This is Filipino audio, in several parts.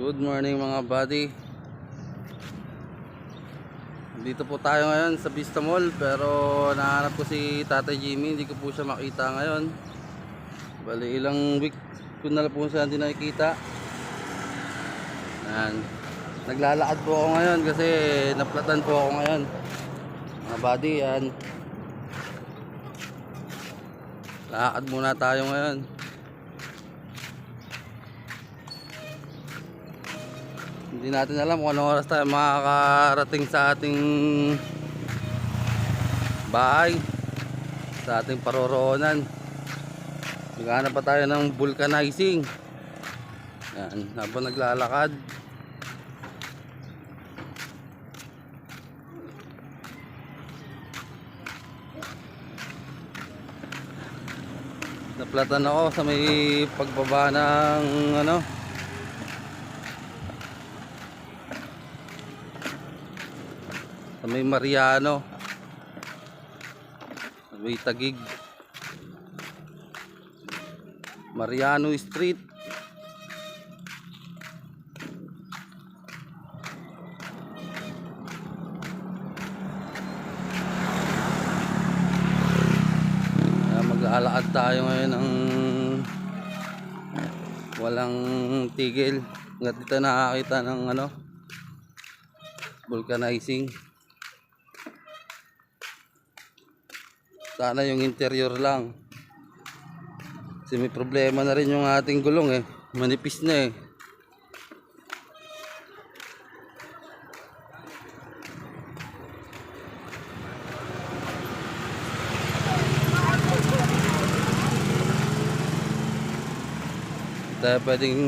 Good morning mga buddy. Dito po tayo ngayon sa Vista Mall, pero nahanap ko si Tatay Jimmy, hindi ko po siya makita ngayon. Bali ilang week ko na po siya hindi nakikita. Naglalakad po ako ngayon kasi naplatan po ako ngayon. Mga buddy, yan. Lakad muna tayo ngayon. Hindi natin alam kung anong oras tayo makakarating sa ating bahay, sa ating paroroonan. Maghanap pa tayo ng vulcanizing. Yan, habang naglalakad. Naplatan ako sa may pagbaba ng sa may Mariano, sa may Taguig, Mariano Street. Mag-aalakad tayo ngayon ng walang tigil hanggat dito nakakita ng vulcanizing. Sana yung interior lang, kasi may problema na rin yung ating gulong manipis na tayo pwedeng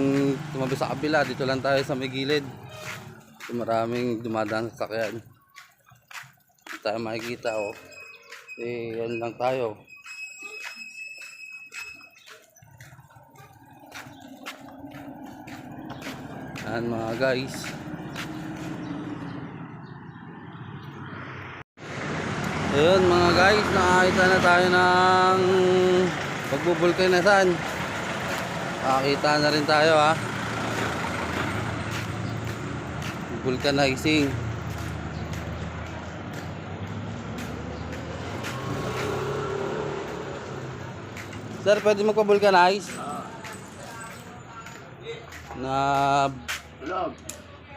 tumabi sa kabila. Dito lang tayo sa may gilid, maraming dumadaan sa sakyan. Hindi tayo makikita yan lang tayo. Yan mga guys. Ayun mga guys, nakakita na tayo ng pagbubulkanasan. Nakakita na rin tayo vulcanizing. Sir, pwede magpa-vulcanize? Na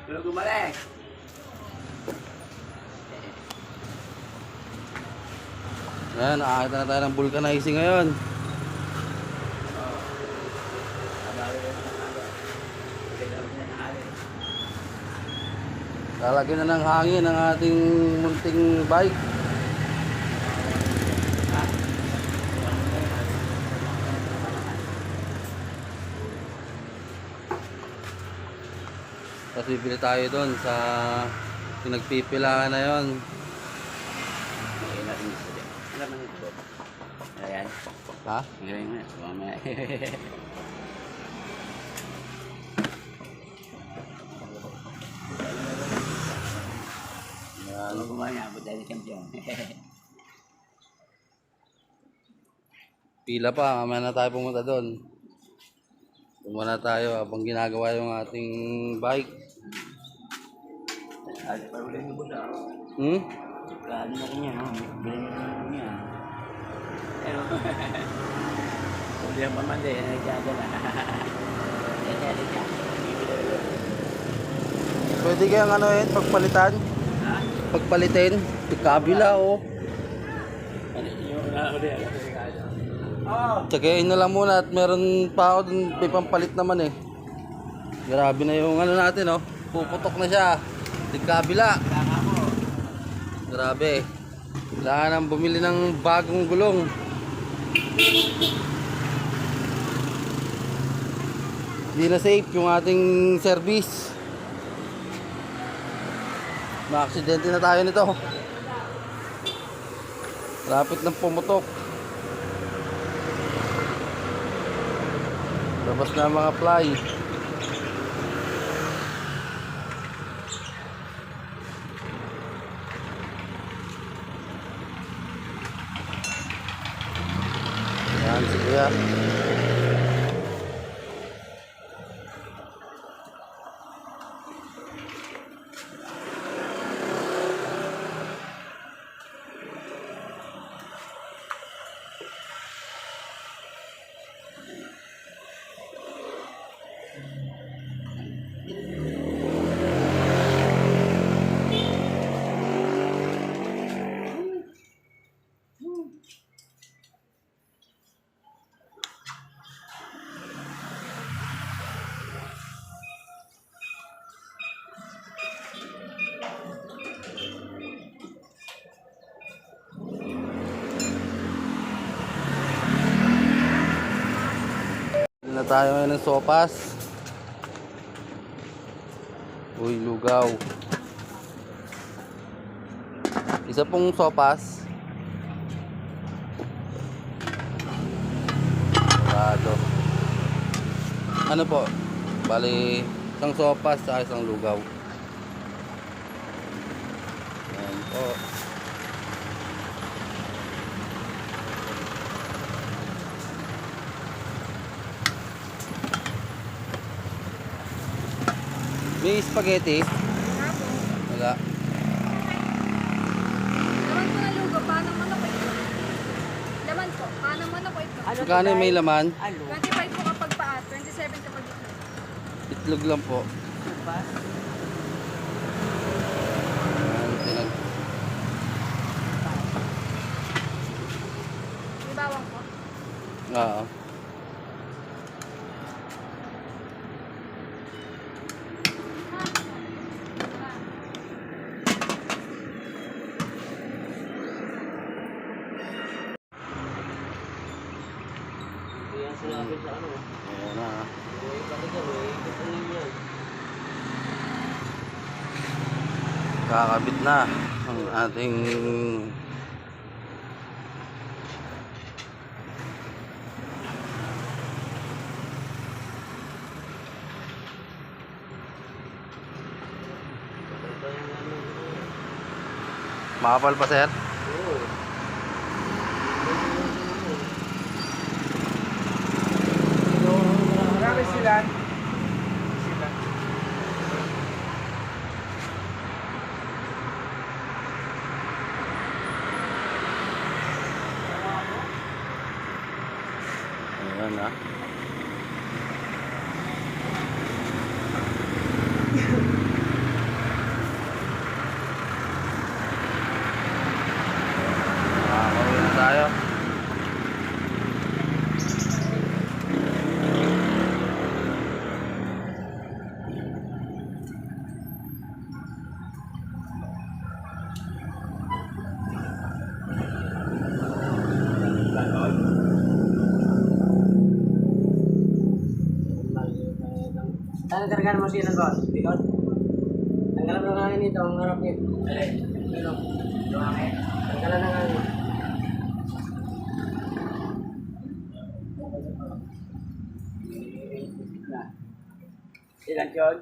tulog umalik. Ayan, nakakita na tayo ng vulcanizing ngayon. Lalagyan na ng hangin ang ating munting bike. Tapos bibili tayo doon sa pinagpipilaan na yon. Ayan. Ha? Ayan. Ano kumanya, abot tayo ng champion. Pila pa, mamaya na tayo pumunta doon. Muna tayo habang ginagawa yung ating bike. Ano pa ulit yung buta? Ano na rin yan, bilhin na rin niya. Pero, uli ang pamandi, nagkagala. Pwede kayang pagpalitan? Ha? Pagpalitin? Kabila Yung uli, Tsagayin na lang muna at meron pa ako dun, may pampalit naman Grabe na yung natin puputok na siya. Kabila. Grabe. Kailangan nang bumili ng bagong gulong. Hindi na safe yung ating service. Ma-aksidente na tayo nito. Lapit ng pumutok. Labas na mga fly. Yan si Kuya. Bili na tayo ngayon ng sopas. Uy, lugaw. Isa pong sopas. Sarado. Ano po? Bali, isang sopas sa isang lugaw. Ayan po. May spaghetti? Wala. Laman po ng lugo, paano mo na po ito? Laman po, paano mo na po ito? Magkano may laman? Ano? 25 po kapag paat, 27 kapag ito. Itlog lang po. Sopas? Ayan, May bawang po. Oo. Yan sinabi sa ano. Ayan na. Bakit ano eh? Ba't ano yan? Kakabit na ang ating makapal pa, sir. Oo. Marami sila. Ayan na. Makakauwi na tayo. Saan kargaan mo siya ng boss? Bikot? Tanggalan mo nga nito, ang harap nito. Ano? Tanggalan na nga nito. Ilan yun?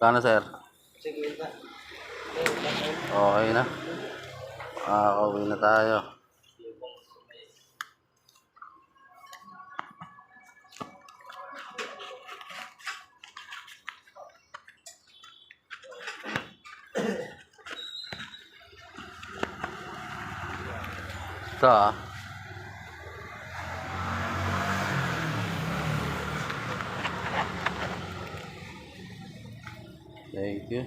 Kano, sir? Sige ba? Okay na. Makakauwi na tayo. Ito ah. Thank you.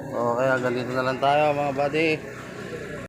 Okay, hanggang dito na lang tayo mga buddy.